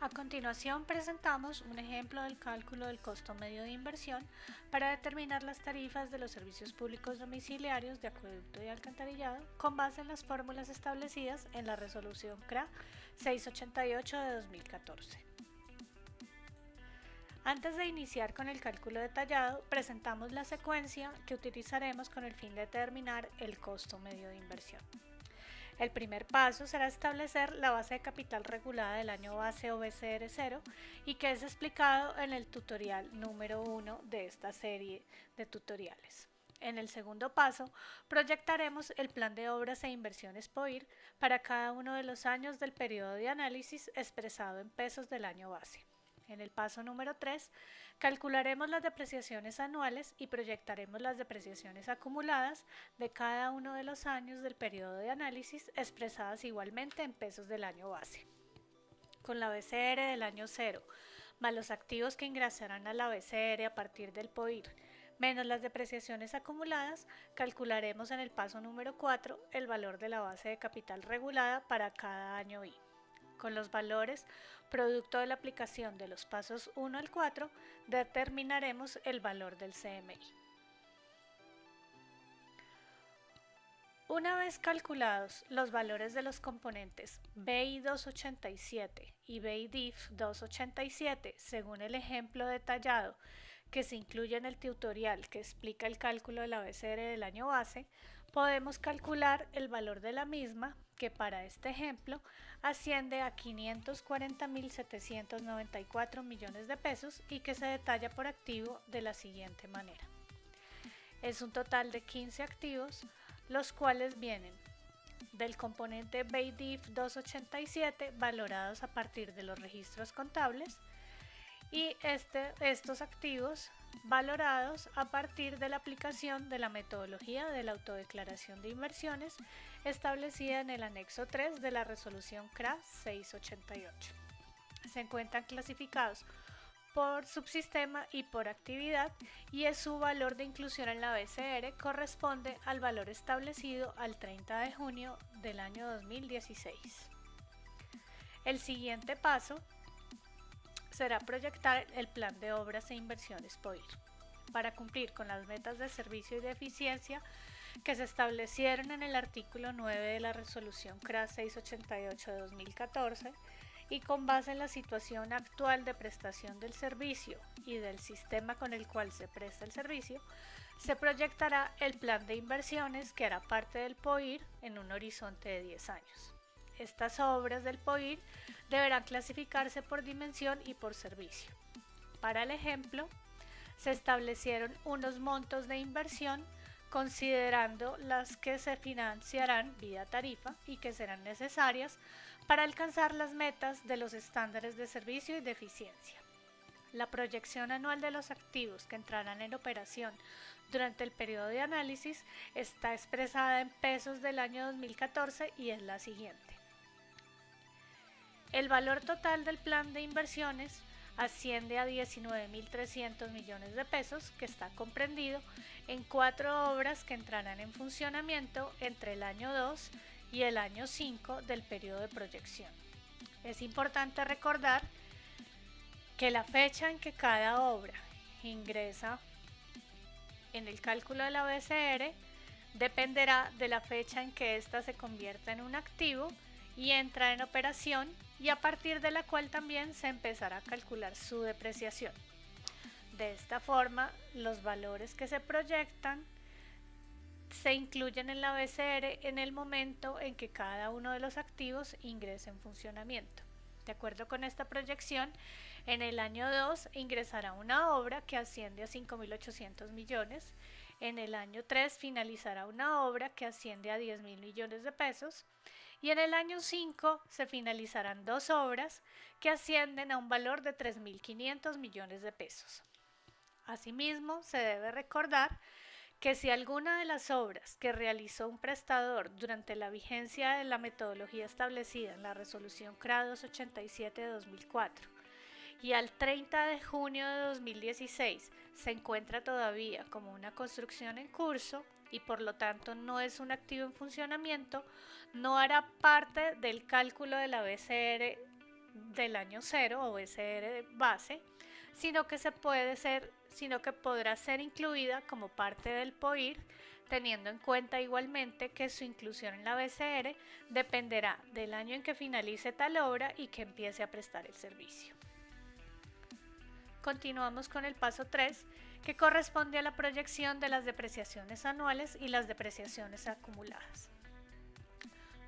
A continuación presentamos un ejemplo del cálculo del costo medio de inversión para determinar las tarifas de los servicios públicos domiciliarios de acueducto y alcantarillado con base en las fórmulas establecidas en la resolución CRA 688 de 2014. Antes de iniciar con el cálculo detallado, presentamos la secuencia que utilizaremos con el fin de determinar el costo medio de inversión. El primer paso será establecer la base de capital regulada del año base o BCR 0 y que es explicado en el tutorial número 1 de esta serie de tutoriales. En el segundo paso, proyectaremos el plan de obras e inversiones POIR para cada uno de los años del periodo de análisis expresado en pesos del año base. En el paso número 3, calcularemos las depreciaciones anuales y proyectaremos las depreciaciones acumuladas de cada uno de los años del periodo de análisis expresadas igualmente en pesos del año base. Con la BCR del año 0, más los activos que ingresarán a la BCR a partir del POIR, menos las depreciaciones acumuladas, calcularemos en el paso número 4 el valor de la base de capital regulada para cada año I. Con los valores producto de la aplicación de los pasos 1 al 4, determinaremos el valor del CMI. Una vez calculados los valores de los componentes BI 287 y BI-DIF 287 según el ejemplo detallado que se incluye en el tutorial que explica el cálculo de la BCR del año base, podemos calcular el valor de la misma, que para este ejemplo asciende a 540.794 millones de pesos y que se detalla por activo de la siguiente manera. Es un total de 15 activos, los cuales vienen del componente BI-DIF 287 valorados a partir de los registros contables y estos activos valorados a partir de la aplicación de la metodología de la autodeclaración de inversiones establecida en el anexo 3 de la resolución CRA 688. Se encuentran clasificados por subsistema y por actividad y su valor de inclusión en la BCR corresponde al valor establecido al 30 de junio del año 2016. El siguiente paso será proyectar el plan de obras e inversiones POIR. Para cumplir con las metas de servicio y de eficiencia que se establecieron en el artículo 9 de la resolución CRA 688 de 2014 y con base en la situación actual de prestación del servicio y del sistema con el cual se presta el servicio, se proyectará el plan de inversiones que hará parte del POIR en un horizonte de 10 años. Estas obras del POIR deberán clasificarse por dimensión y por servicio. Para el ejemplo, se establecieron unos montos de inversión considerando las que se financiarán vía tarifa y que serán necesarias para alcanzar las metas de los estándares de servicio y de eficiencia. La proyección anual de los activos que entrarán en operación durante el periodo de análisis está expresada en pesos del año 2014 y es la siguiente. El valor total del plan de inversiones asciende a 19.300 millones de pesos, que está comprendido en 4 obras que entrarán en funcionamiento entre el año 2 y el año 5 del periodo de proyección. Es importante recordar que la fecha en que cada obra ingresa en el cálculo de la BCR dependerá de la fecha en que ésta se convierta en un activo y entra en operación y a partir de la cual también se empezará a calcular su depreciación. De esta forma, los valores que se proyectan se incluyen en la BCR en el momento en que cada uno de los activos ingrese en funcionamiento. De acuerdo con esta proyección, en el año 2 ingresará una obra que asciende a 5.800 millones, en el año 3 finalizará una obra que asciende a 10.000 millones de pesos y en el año 5 se finalizarán 2 obras que ascienden a un valor de 3.500 millones de pesos. Asimismo, se debe recordar que si alguna de las obras que realizó un prestador durante la vigencia de la metodología establecida en la resolución CRA 287 de 2004 y al 30 de junio de 2016 se encuentra todavía como una construcción en curso y por lo tanto no es un activo en funcionamiento, no hará parte del cálculo de la BCR del año 0 o BCR base, sino que podrá ser incluida como parte del POIR, teniendo en cuenta igualmente que su inclusión en la BCR dependerá del año en que finalice tal obra y que empiece a prestar el servicio. Continuamos con el paso 3, que corresponde a la proyección de las depreciaciones anuales y las depreciaciones acumuladas.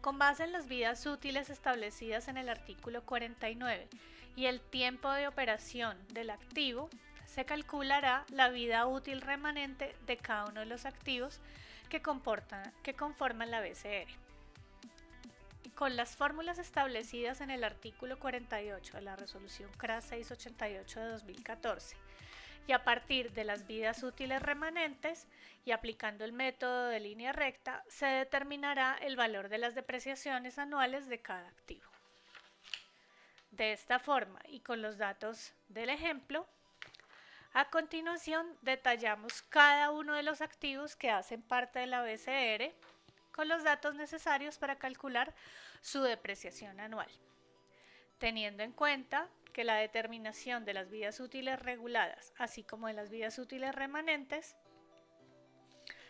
Con base en las vidas útiles establecidas en el artículo 49 y el tiempo de operación del activo, se calculará la vida útil remanente de cada uno de los activos que conforman la BCR. Con las fórmulas establecidas en el artículo 48 de la resolución CRA 688 de 2014 y a partir de las vidas útiles remanentes y aplicando el método de línea recta, se determinará el valor de las depreciaciones anuales de cada activo. De esta forma y con los datos del ejemplo, a continuación detallamos cada uno de los activos que hacen parte de la BCR con los datos necesarios para calcular su depreciación anual, teniendo en cuenta que la determinación de las vidas útiles reguladas, así como de las vidas útiles remanentes,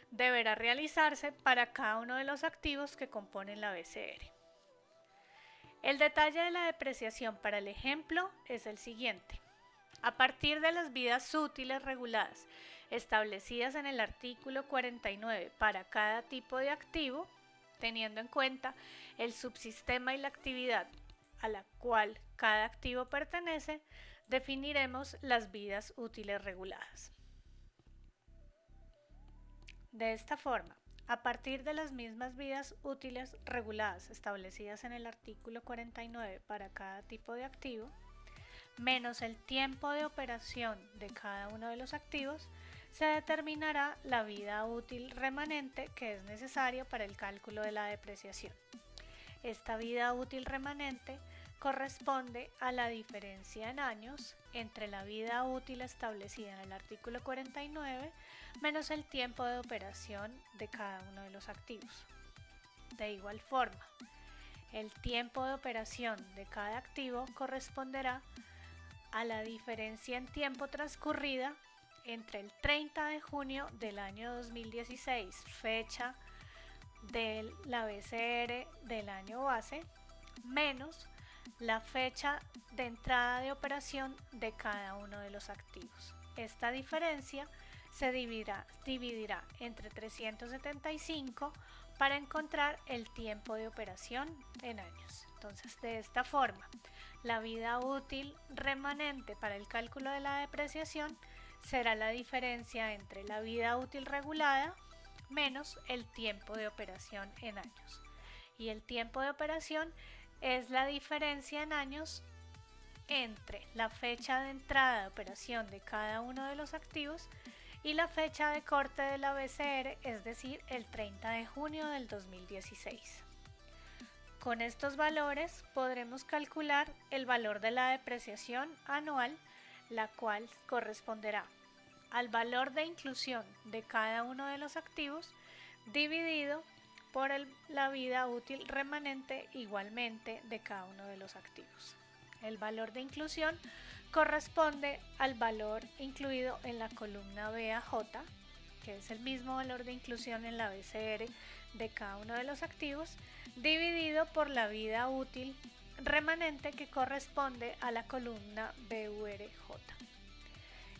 deberá realizarse para cada uno de los activos que componen la BCR. El detalle de la depreciación para el ejemplo es el siguiente. A partir de las vidas útiles reguladas establecidas en el artículo 49 para cada tipo de activo, teniendo en cuenta el subsistema y la actividad a la cual cada activo pertenece, definiremos las vidas útiles reguladas. De esta forma, a partir de las mismas vidas útiles reguladas establecidas en el artículo 49 para cada tipo de activo, menos el tiempo de operación de cada uno de los activos, se determinará la vida útil remanente que es necesario para el cálculo de la depreciación. Esta vida útil remanente corresponde a la diferencia en años entre la vida útil establecida en el artículo 49 menos el tiempo de operación de cada uno de los activos. De igual forma, el tiempo de operación de cada activo corresponderá a la diferencia en tiempo transcurrida entre el 30 de junio del año 2016, fecha de la BCR del año base, menos la fecha de entrada de operación de cada uno de los activos. Esta diferencia se dividirá entre 375 para encontrar el tiempo de operación en años. Entonces, de esta forma, la vida útil remanente para el cálculo de la depreciación será la diferencia entre la vida útil regulada menos el tiempo de operación en años. Y el tiempo de operación es la diferencia en años entre la fecha de entrada de operación de cada uno de los activos y la fecha de corte de la BCR, es decir, el 30 de junio del 2016. Con estos valores podremos calcular el valor de la depreciación anual, la cual corresponderá al valor de inclusión de cada uno de los activos dividido por la vida útil remanente igualmente de cada uno de los activos. El valor de inclusión corresponde al valor incluido en la columna B a J, que es el mismo valor de inclusión en la BCR de cada uno de los activos, dividido por la vida útil remanente que corresponde a la columna BURJ.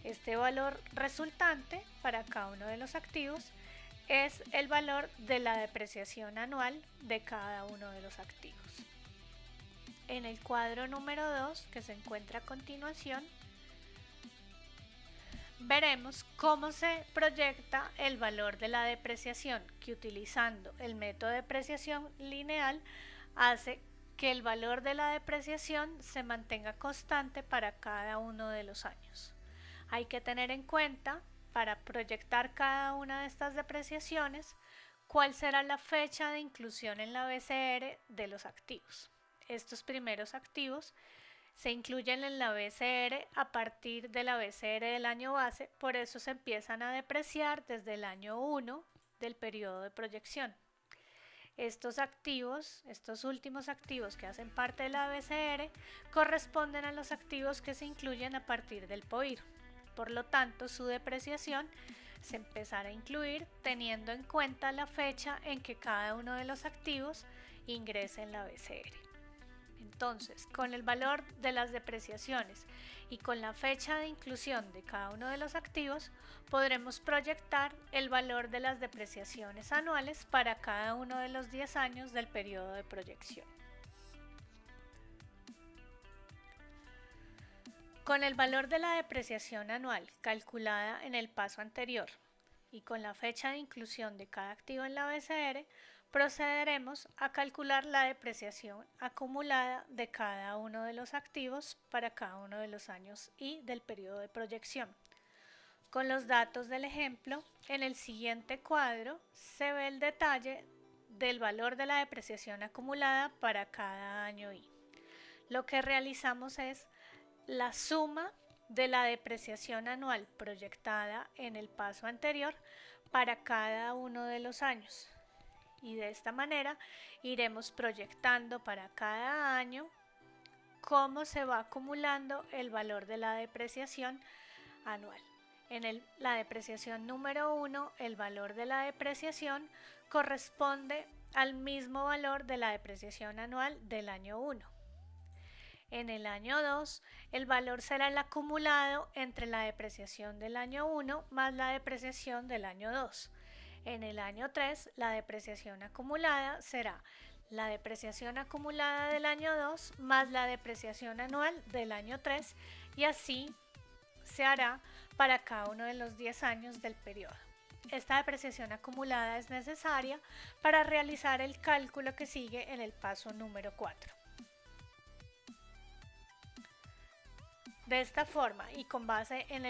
Este valor resultante para cada uno de los activos es el valor de la depreciación anual de cada uno de los activos. En el cuadro número 2, que se encuentra a continuación, veremos cómo se proyecta el valor de la depreciación, que utilizando el método de depreciación lineal hace que el valor de la depreciación se mantenga constante para cada uno de los años. Hay que tener en cuenta, para proyectar cada una de estas depreciaciones, cuál será la fecha de inclusión en la BCR de los activos. Estos primeros activos se incluyen en la BCR a partir de la BCR del año base, por eso se empiezan a depreciar desde el año 1 del periodo de proyección. Estos activos, estos últimos activos que hacen parte de la BCR, corresponden a los activos que se incluyen a partir del POIR. Por lo tanto, su depreciación se empezará a incluir teniendo en cuenta la fecha en que cada uno de los activos ingrese en la BCR. Entonces, con el valor de las depreciaciones y con la fecha de inclusión de cada uno de los activos, podremos proyectar el valor de las depreciaciones anuales para cada uno de los 10 años del periodo de proyección. Con el valor de la depreciación anual calculada en el paso anterior y con la fecha de inclusión de cada activo en la BCR, procederemos a calcular la depreciación acumulada de cada uno de los activos para cada uno de los años y del periodo de proyección. Con los datos del ejemplo, en el siguiente cuadro se ve el detalle del valor de la depreciación acumulada para cada año y. Lo que realizamos es la suma de la depreciación anual proyectada en el paso anterior para cada uno de los años. Y de esta manera iremos proyectando para cada año cómo se va acumulando el valor de la depreciación anual. En la depreciación número 1, el valor de la depreciación corresponde al mismo valor de la depreciación anual del año 1. En el año 2, el valor será el acumulado entre la depreciación del año 1 más la depreciación del año 2. En el año 3, la depreciación acumulada será la depreciación acumulada del año 2 más la depreciación anual del año 3 y así se hará para cada uno de los 10 años del periodo. Esta depreciación acumulada es necesaria para realizar el cálculo que sigue en el paso número 4. De esta forma y con base en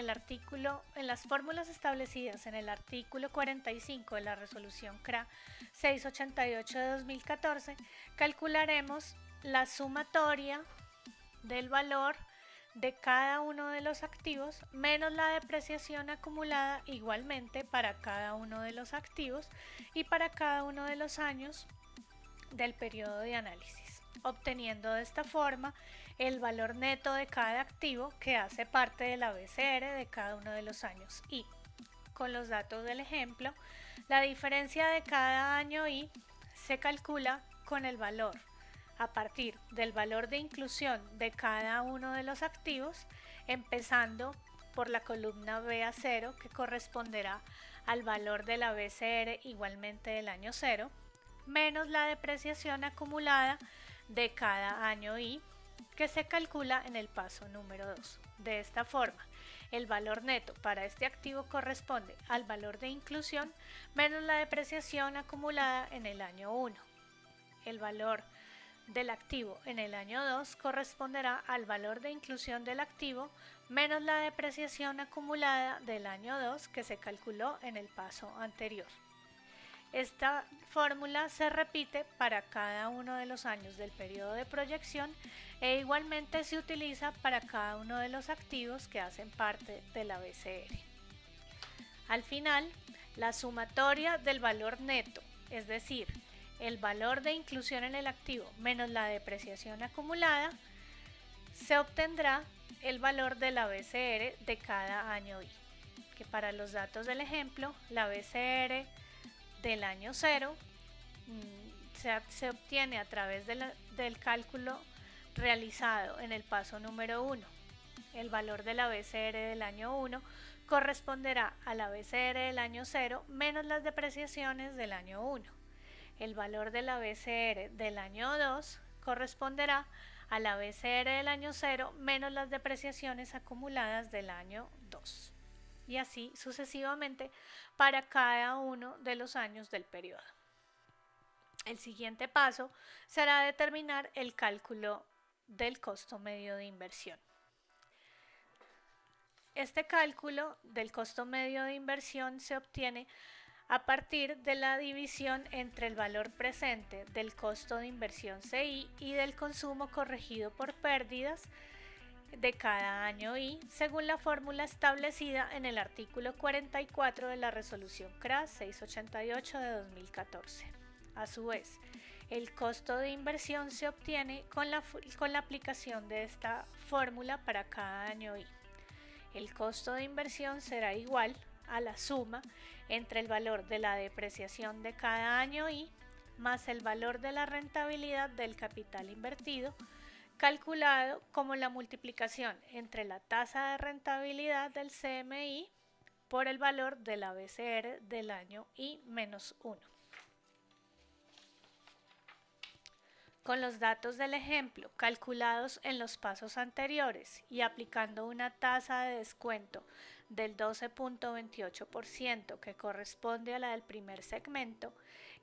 las fórmulas establecidas en el artículo 45 de la resolución CRA 688 de 2014, calcularemos la sumatoria del valor de cada uno de los activos menos la depreciación acumulada igualmente para cada uno de los activos y para cada uno de los años del periodo de análisis, obteniendo de esta forma el valor neto de cada activo que hace parte de la BCR de cada uno de los años y, con los datos del ejemplo, la diferencia de cada año y se calcula con el valor a partir del valor de inclusión de cada uno de los activos, empezando por la columna BA0 que corresponderá al valor de la BCR igualmente del año 0, menos la depreciación acumulada de cada año y que se calcula en el paso número 2. De esta forma, el valor neto para este activo corresponde al valor de inclusión menos la depreciación acumulada en el año 1. El valor del activo en el año 2 corresponderá al valor de inclusión del activo menos la depreciación acumulada del año 2 que se calculó en el paso anterior. Esta fórmula se repite para cada uno de los años del periodo de proyección e igualmente se utiliza para cada uno de los activos que hacen parte de la BCR. Al final, la sumatoria del valor neto, es decir, el valor de inclusión en el activo menos la depreciación acumulada, se obtendrá el valor de la BCR de cada año y, que para los datos del ejemplo, la BCR del año 0 se obtiene a través del cálculo realizado en el paso número 1. El valor de la BCR del año 1 corresponderá a la BCR del año 0 menos las depreciaciones del año 1. El valor de la BCR del año 2 corresponderá a la BCR del año 0 menos las depreciaciones acumuladas del año 2. Y así sucesivamente para cada uno de los años del periodo. El siguiente paso será determinar el cálculo del costo medio de inversión. Este cálculo del costo medio de inversión se obtiene a partir de la división entre el valor presente del costo de inversión CI y del consumo corregido por pérdidas de cada año y, según la fórmula establecida en el artículo 44 de la resolución CRA 688 de 2014. A su vez, el costo de inversión se obtiene con la aplicación de esta fórmula para cada año I. El costo de inversión será igual a la suma entre el valor de la depreciación de cada año I más el valor de la rentabilidad del capital invertido, calculado como la multiplicación entre la tasa de rentabilidad del CMI por el valor de la BCR del año I-1. Con los datos del ejemplo calculados en los pasos anteriores y aplicando una tasa de descuento del 12.28% que corresponde a la del primer segmento,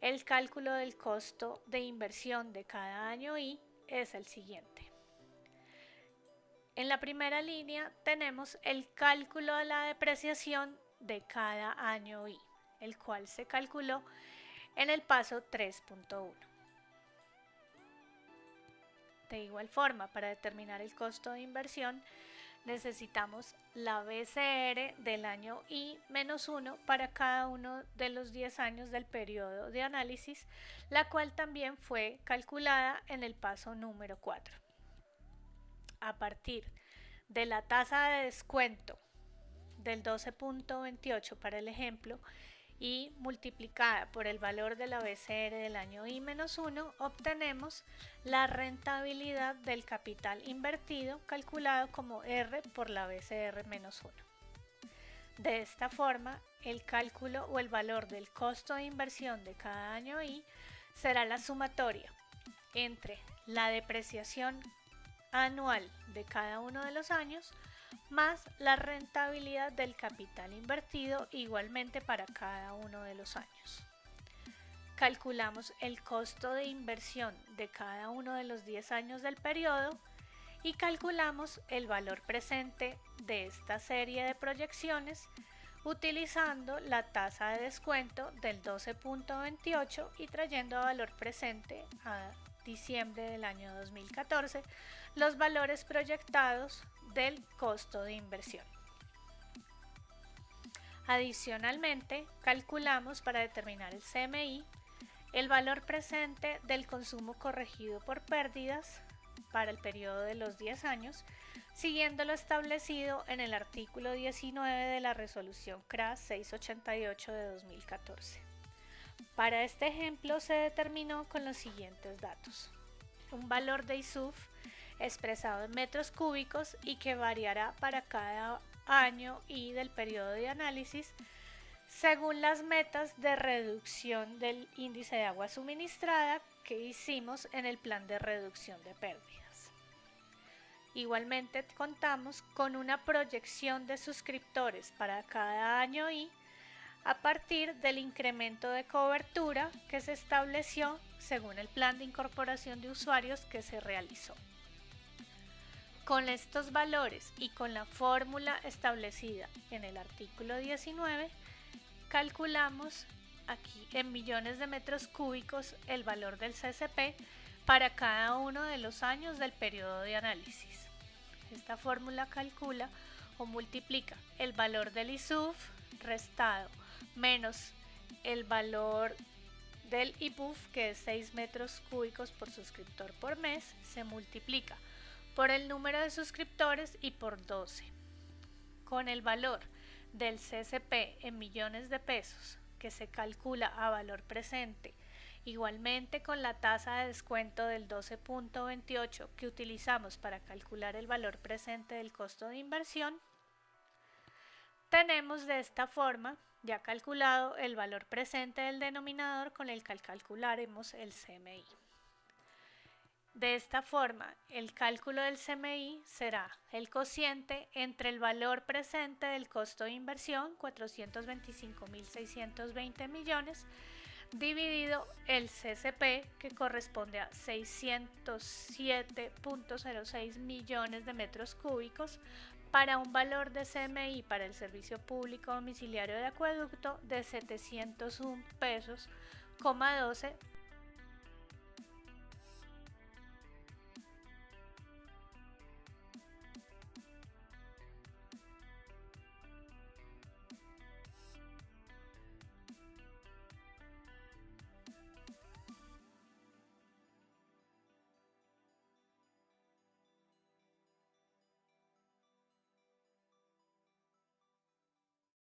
el cálculo del costo de inversión de cada año I es el siguiente. En la primera línea tenemos el cálculo de la depreciación de cada año I, el cual se calculó en el paso 3.1. De igual forma, para determinar el costo de inversión, necesitamos la BCR del año I-1 para cada uno de los 10 años del periodo de análisis, la cual también fue calculada en el paso número 4. A partir de la tasa de descuento del 12.28 para el ejemplo y multiplicada por el valor de la BCR del año I-1, obtenemos la rentabilidad del capital invertido calculado como R por la BCR-1. De esta forma, el cálculo o el valor del costo de inversión de cada año I será la sumatoria entre la depreciación anual de cada uno de los años más la rentabilidad del capital invertido igualmente para cada uno de los años. Calculamos el costo de inversión de cada uno de los 10 años del periodo y calculamos el valor presente de esta serie de proyecciones utilizando la tasa de descuento del 12.28 y trayendo a valor presente a diciembre del año 2014 los valores proyectados del costo de inversión. Adicionalmente, calculamos para determinar el CMI el valor presente del consumo corregido por pérdidas para el periodo de los 10 años, siguiendo lo establecido en el artículo 19 de la resolución CRA 688 de 2014. Para este ejemplo se determinó con los siguientes datos: un valor de ISUF expresado en metros cúbicos y que variará para cada año y del periodo de análisis según las metas de reducción del índice de agua suministrada que hicimos en el plan de reducción de pérdidas. Igualmente contamos con una proyección de suscriptores para cada año y a partir del incremento de cobertura que se estableció según el plan de incorporación de usuarios que se realizó. Con estos valores y con la fórmula establecida en el artículo 19, calculamos aquí en millones de metros cúbicos el valor del CCP para cada uno de los años del periodo de análisis. Esta fórmula calcula o multiplica el valor del ISUF restado menos el valor del IPUF, que es 6 metros cúbicos por suscriptor por mes, se multiplica por el número de suscriptores y por 12. Con el valor del CCP en millones de pesos, que se calcula a valor presente, igualmente con la tasa de descuento del 12.28 que utilizamos para calcular el valor presente del costo de inversión, tenemos de esta forma ya calculado el valor presente del denominador con el que calcularemos el CMI. De esta forma, el cálculo del CMI será el cociente entre el valor presente del costo de inversión, 425.620 millones, dividido el CCP, que corresponde a 607.06 millones de metros cúbicos, para un valor de CMI para el servicio público domiciliario de acueducto de 701 pesos, 12